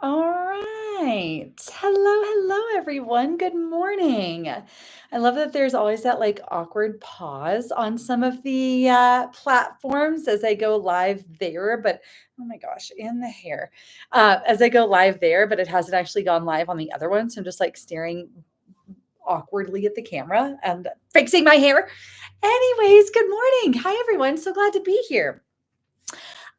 All right. Hello, everyone. Good morning. I love that there's always that like awkward pause on some of the platforms as I go live there. But oh my gosh, and the hair as I go live there, but it hasn't actually gone live on the other one. So I'm just like staring awkwardly at the camera and fixing my hair. Anyways, good morning. Hi, everyone. So glad to be here.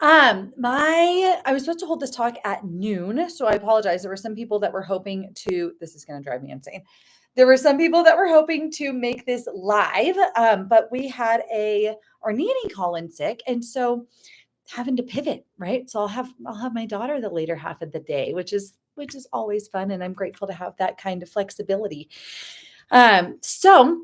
I was supposed to hold this talk at noon, so I apologize. There were some people that were hoping to, this is going to drive me insane. There were some people that were hoping to make this live, but we had our nanny call in sick, and so having to pivot, right? So I'll have my daughter the later half of the day, which is always fun, and I'm grateful to have that kind of flexibility. So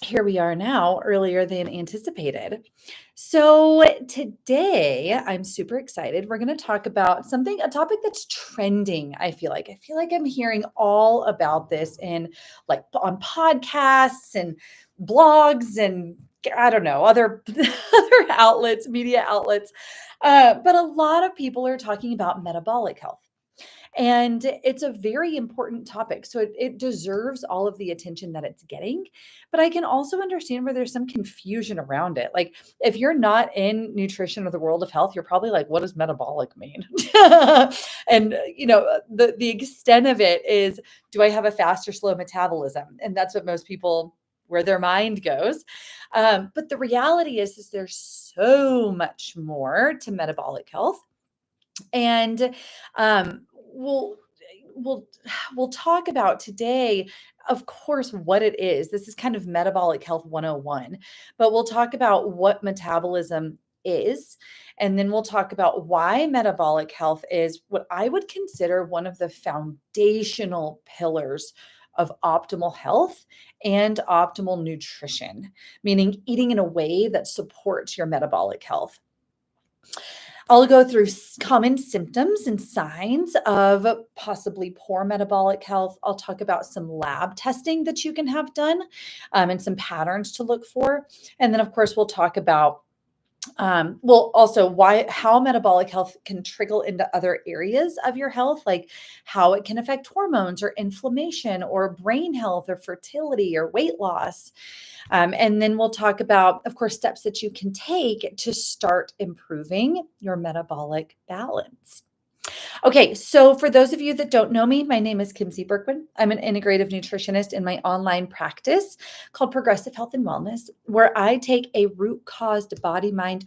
here we are now, earlier than anticipated. So today I'm super excited. We're going to talk about a topic that's trending. I feel like I'm hearing all about this in like on podcasts and blogs and I don't know, other outlets, media outlets. But a lot of people are talking about metabolic health. And it's a very important topic. So it deserves all of the attention that it's getting. But I can also understand where there's some confusion around it. Like if you're not in nutrition or the world of health, you're probably like, what does metabolic mean? And the extent of it is, do I have a fast or slow metabolism? And that's what most people where their mind goes. But the reality is there's so much more to metabolic health. And we'll we'll we'll talk about today, of course, what it is. This is kind of metabolic health 101, but we'll talk about what metabolism is, and then we'll talk about why metabolic health is what I would consider one of the foundational pillars of optimal health and optimal nutrition, meaning eating in a way that supports your metabolic health. I'll go through common symptoms and signs of possibly poor metabolic health. I'll talk about some lab testing that you can have done, and some patterns to look for. And then, of course, we'll talk about also how metabolic health can trickle into other areas of your health, like how it can affect hormones or inflammation or brain health or fertility or weight loss. And then we'll talk about, of course, steps that you can take to start improving your metabolic balance. Okay, so for those of you that don't know me, my name is Kimsey Berkwin. I'm an integrative nutritionist in my online practice called Progressive Health and Wellness, where I take a root caused body mind